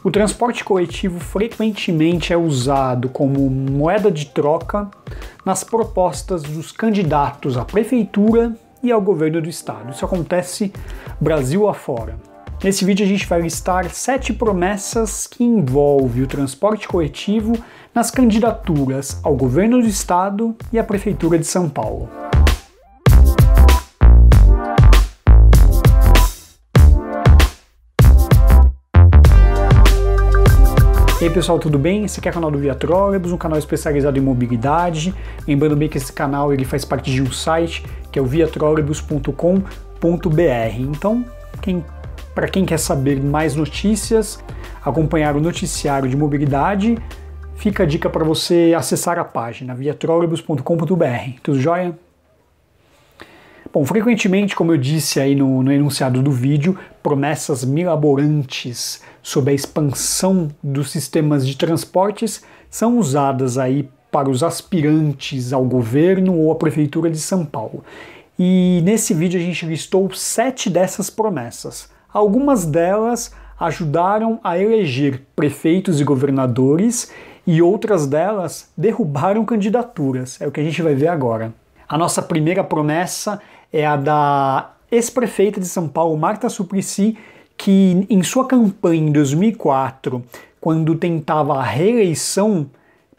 O transporte coletivo frequentemente é usado como moeda de troca nas propostas dos candidatos à prefeitura e ao governo do estado. Isso acontece Brasil afora. Nesse vídeo a gente vai listar 7 promessas que envolvem o transporte coletivo nas candidaturas ao governo do estado e à prefeitura de São Paulo. E aí pessoal, tudo bem? Esse aqui é o canal do Via Trolebus, um canal especializado em mobilidade. Lembrando bem que esse canal ele faz parte de um site que é o viatrolebus.com.br. Então, para quem quer saber mais notícias, acompanhar o noticiário de mobilidade, fica a dica para você acessar a página viatrolebus.com.br. Tudo jóia? Bom, frequentemente, como eu disse aí no enunciado do vídeo, promessas mirabolantes sobre a expansão dos sistemas de transportes são usadas aí para os aspirantes ao governo ou à prefeitura de São Paulo. E nesse vídeo a gente listou 7 dessas promessas. Algumas delas ajudaram a eleger prefeitos e governadores e outras delas derrubaram candidaturas. É o que a gente vai ver agora. A nossa primeira promessa é a da ex-prefeita de São Paulo, Marta Suplicy, que em sua campanha em 2004, quando tentava a reeleição,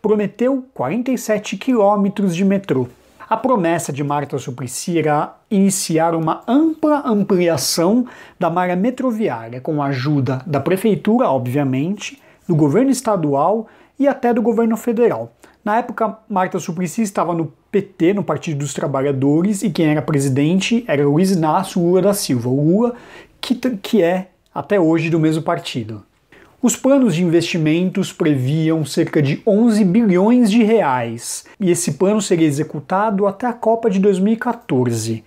prometeu 47 quilômetros de metrô. A promessa de Marta Suplicy era iniciar uma ampla ampliação da malha metroviária, com a ajuda da prefeitura, obviamente, do governo estadual e até do governo federal. Na época, Marta Suplicy estava no PT, no Partido dos Trabalhadores, e quem era presidente era Luiz Inácio Lula da Silva, o Lula que é, até hoje, do mesmo partido. Os planos de investimentos previam cerca de 11 bilhões de reais, e esse plano seria executado até a Copa de 2014,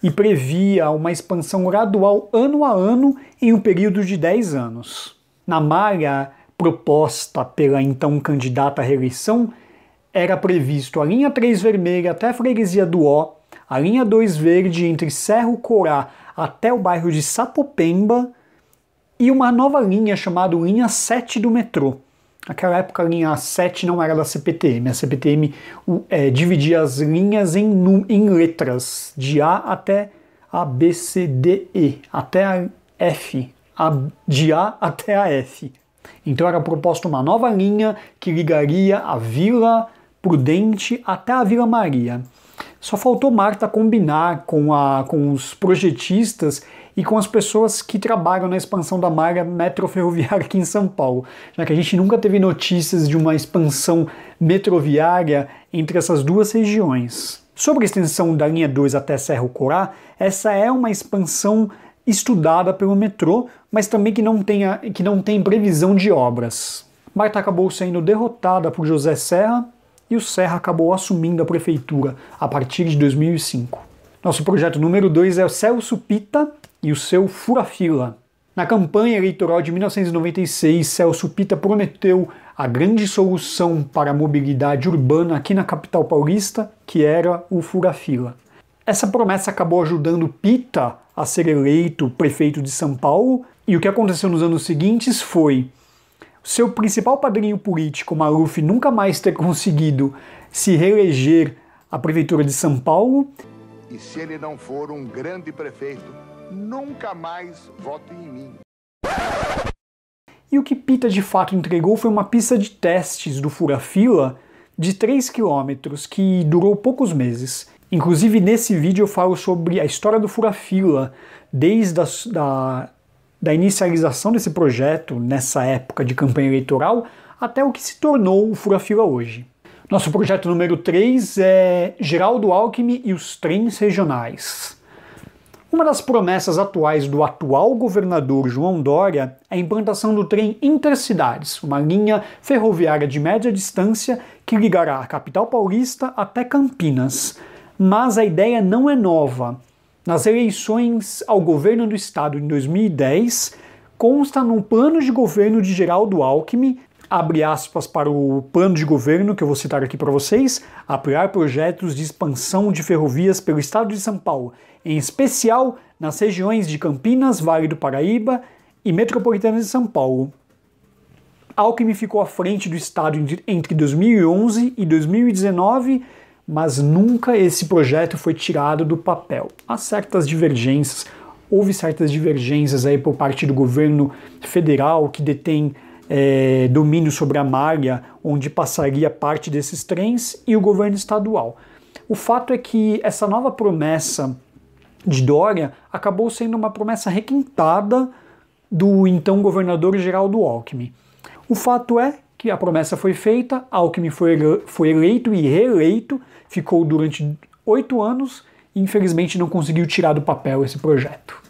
e previa uma expansão gradual ano a ano em um período de 10 anos. Na malha proposta pela então candidata à reeleição, era previsto a linha 3 vermelha até a freguesia do Ó, a linha 2 verde entre Cerro Corá até o bairro de Sapopemba e uma nova linha chamada linha 7 do metrô. Naquela época a linha 7 não era da CPTM, a CPTM dividia as linhas em letras, de A até a B, C, D, E, até a F, de A até a F. Então era proposta uma nova linha que ligaria a Vila Prudente até a Vila Maria. Só faltou Marta combinar com os projetistas e com as pessoas que trabalham na expansão da malha metroferroviária aqui em São Paulo, já que a gente nunca teve notícias de uma expansão metroviária entre essas duas regiões. Sobre a extensão da linha 2 até Cerro Corá, essa é uma expansão estudada pelo metrô, mas também que não tem previsão de obras. Marta acabou sendo derrotada por José Serra e o Serra acabou assumindo a prefeitura a partir de 2005. Nosso projeto número 2 é o Celso Pitta e o seu Fura-Fila. Na campanha eleitoral de 1996, Celso Pitta prometeu a grande solução para a mobilidade urbana aqui na capital paulista, que era o Fura-Fila. Essa promessa acabou ajudando Pitta a ser eleito prefeito de São Paulo, e o que aconteceu nos anos seguintes foi seu principal padrinho político, Maluf, nunca mais ter conseguido se reeleger à prefeitura de São Paulo. E se ele não for um grande prefeito, nunca mais vote em mim. E o que Pitta de fato entregou foi uma pista de testes do Fura-Fila de 3 quilômetros, que durou poucos meses. Inclusive, nesse vídeo eu falo sobre a história do Fura-Fila, desde da inicialização desse projeto, nessa época de campanha eleitoral, até o que se tornou o Fura-Fila hoje. Nosso projeto número 3 é Geraldo Alckmin e os trens regionais. Uma das promessas atuais do atual governador João Dória é a implantação do trem Intercidades, uma linha ferroviária de média distância que ligará a capital paulista até Campinas. Mas a ideia não é nova. Nas eleições ao governo do estado em 2010, consta no plano de governo de Geraldo Alckmin, abre aspas para o plano de governo que eu vou citar aqui para vocês, apoiar projetos de expansão de ferrovias pelo estado de São Paulo, em especial nas regiões de Campinas, Vale do Paraíba e Metropolitana de São Paulo. Alckmin ficou à frente do Estado entre 2011 e 2019, mas nunca esse projeto foi tirado do papel. Há certas divergências, houve certas divergências aí por parte do governo federal, que detém domínio sobre a malha onde passaria parte desses trens, e o governo estadual. O fato é que essa nova promessa de Dória acabou sendo uma promessa requintada do então governador Geraldo Alckmin. O fato é que a promessa foi feita, Alckmin foi eleito e reeleito, ficou durante 8 anos e infelizmente não conseguiu tirar do papel esse projeto.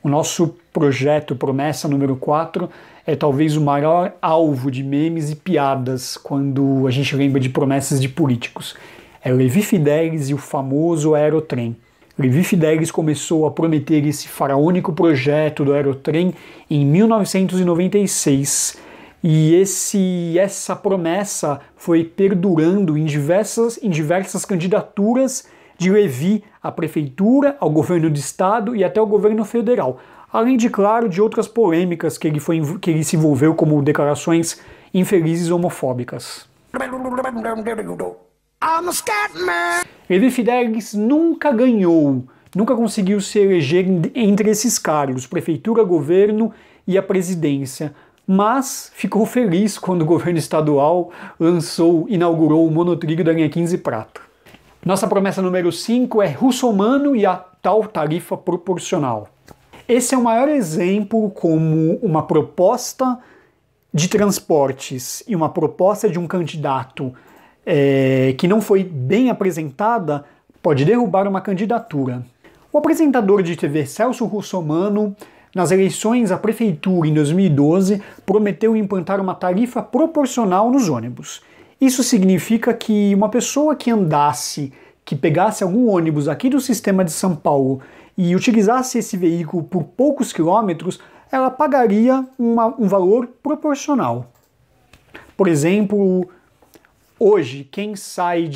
O nosso projeto Promessa número 4 é talvez o maior alvo de memes e piadas quando a gente lembra de promessas de políticos. É Levi Fidelis e o famoso Aerotrem. Levi Fidelis começou a prometer esse faraônico projeto do Aerotrem em 1996 e essa promessa foi perdurando em diversas candidaturas de Levi à prefeitura, ao governo do estado e até ao governo federal. Além de, claro, de outras polêmicas que ele se envolveu, como declarações infelizes homofóbicas. Levi Fidelis nunca ganhou, nunca conseguiu se eleger entre esses cargos, prefeitura, governo e a presidência, mas ficou feliz quando o governo estadual inaugurou o monotrilho da linha 15 Prata. Nossa promessa número 5 é russomano e a tal tarifa proporcional. Esse é o maior exemplo como uma proposta de transportes e uma proposta de um candidato que não foi bem apresentada pode derrubar uma candidatura. O apresentador de TV Celso Russomano, nas eleições à prefeitura em 2012, prometeu implantar uma tarifa proporcional nos ônibus. Isso significa que uma pessoa que pegasse algum ônibus aqui do sistema de São Paulo e utilizasse esse veículo por poucos quilômetros, ela pagaria um valor proporcional. Por exemplo, hoje, quem sai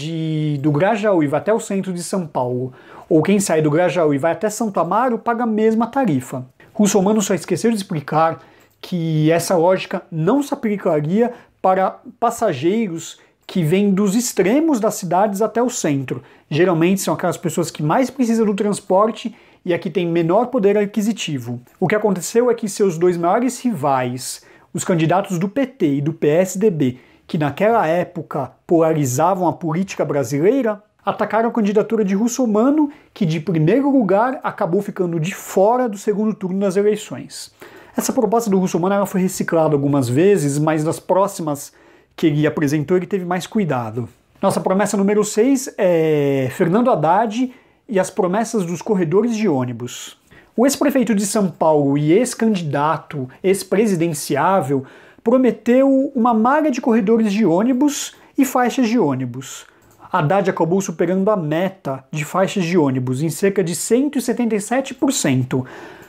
do Grajaú e vai até o centro de São Paulo, ou quem sai do Grajaú e vai até Santo Amaro, paga a mesma tarifa. Russomano só esqueceu de explicar que essa lógica não se aplicaria para passageiros que vêm dos extremos das cidades até o centro. Geralmente são aquelas pessoas que mais precisam do transporte e a que têm menor poder aquisitivo. O que aconteceu é que seus dois maiores rivais, os candidatos do PT e do PSDB, que naquela época polarizavam a política brasileira, atacaram a candidatura de Russomano, que de primeiro lugar acabou ficando de fora do segundo turno das eleições. Essa proposta do Russomano ela foi reciclada algumas vezes, mas nas próximas que ele apresentou ele teve mais cuidado. Nossa promessa número 6 é Fernando Haddad e as promessas dos corredores de ônibus. O ex-prefeito de São Paulo e ex-candidato, ex-presidenciável, prometeu uma malha de corredores de ônibus e faixas de ônibus. Haddad acabou superando a meta de faixas de ônibus em cerca de 177%,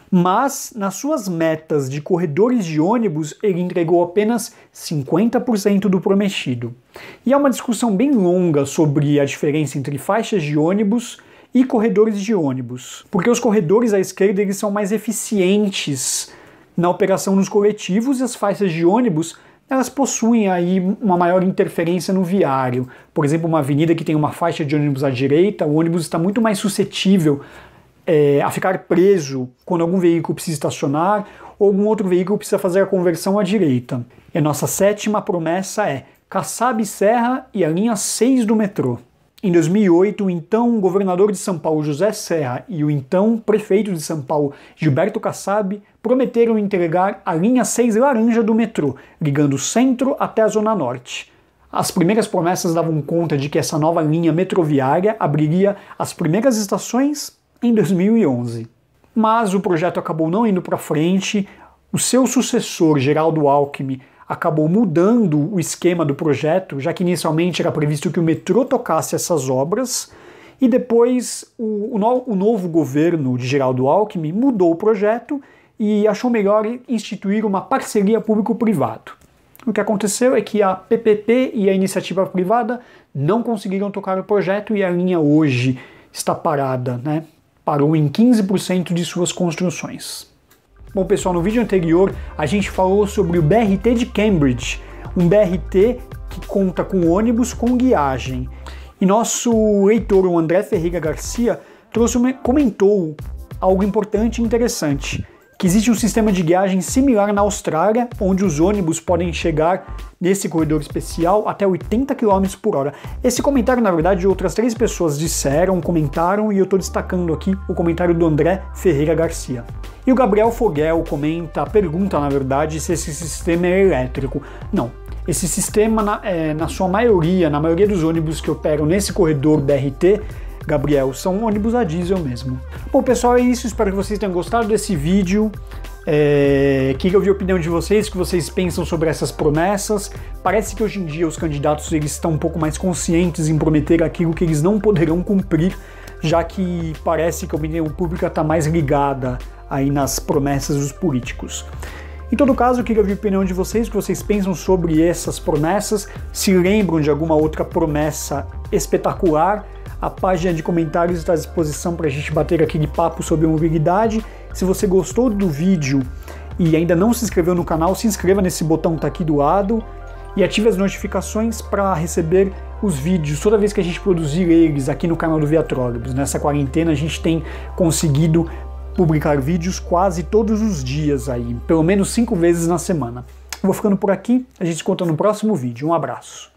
mas nas suas metas de corredores de ônibus ele entregou apenas 50% do prometido. E há uma discussão bem longa sobre a diferença entre faixas de ônibus e corredores de ônibus, porque os corredores à esquerda eles são mais eficientes na operação nos coletivos e as faixas de ônibus elas possuem aí uma maior interferência no viário. Por exemplo, uma avenida que tem uma faixa de ônibus à direita, o ônibus está muito mais suscetível a ficar preso quando algum veículo precisa estacionar ou algum outro veículo precisa fazer a conversão à direita. E a nossa 7ª promessa é Kassab Serra e a linha 6 do metrô. Em 2008, o então governador de São Paulo, José Serra, e o então prefeito de São Paulo, Gilberto Kassab, prometeram entregar a linha 6 laranja do metrô, ligando o centro até a Zona Norte. As primeiras promessas davam conta de que essa nova linha metroviária abriria as primeiras estações em 2011. Mas o projeto acabou não indo para frente, o seu sucessor, Geraldo Alckmin, acabou mudando o esquema do projeto, já que inicialmente era previsto que o metrô tocasse essas obras, e depois o novo governo de Geraldo Alckmin mudou o projeto e achou melhor instituir uma parceria público-privado. O que aconteceu é que a PPP e a iniciativa privada não conseguiram tocar o projeto e a linha hoje está parada, né? Parou em 15% de suas construções. Bom, pessoal, no vídeo anterior a gente falou sobre o BRT de Cambridge, Um BRT que conta com ônibus com guiagem. E nosso leitor, o André Ferreira Garcia, comentou algo importante e interessante, que existe um sistema de guiagem similar na Austrália, onde os ônibus podem chegar nesse corredor especial até 80 km por hora. Esse comentário, na verdade, outras 3 pessoas comentaram, e eu estou destacando aqui o comentário do André Ferreira Garcia. E o Gabriel Fogel pergunta, na verdade, se esse sistema é elétrico. Não. Esse sistema, na sua maioria, na maioria dos ônibus que operam nesse corredor BRT, Gabriel, são ônibus a diesel mesmo. Bom, pessoal, é isso. Espero que vocês tenham gostado desse vídeo. Queria ouvir a opinião de vocês, o que vocês pensam sobre essas promessas. Parece que hoje em dia os candidatos eles estão um pouco mais conscientes em prometer aquilo que eles não poderão cumprir, já que parece que a opinião pública está mais ligada aí nas promessas dos políticos. Em todo caso, eu queria ouvir a opinião de vocês, o que vocês pensam sobre essas promessas, se lembram de alguma outra promessa espetacular. A página de comentários está à disposição para a gente bater aquele papo sobre mobilidade. Se você gostou do vídeo e ainda não se inscreveu no canal, se inscreva nesse botão que está aqui do lado e ative as notificações para receber os vídeos toda vez que a gente produzir eles aqui no canal do Viatrólogos. Nessa quarentena a gente tem conseguido publicar vídeos quase todos os dias aí, pelo menos 5 vezes na semana. Vou ficando por aqui, a gente se encontra no próximo vídeo. Um abraço.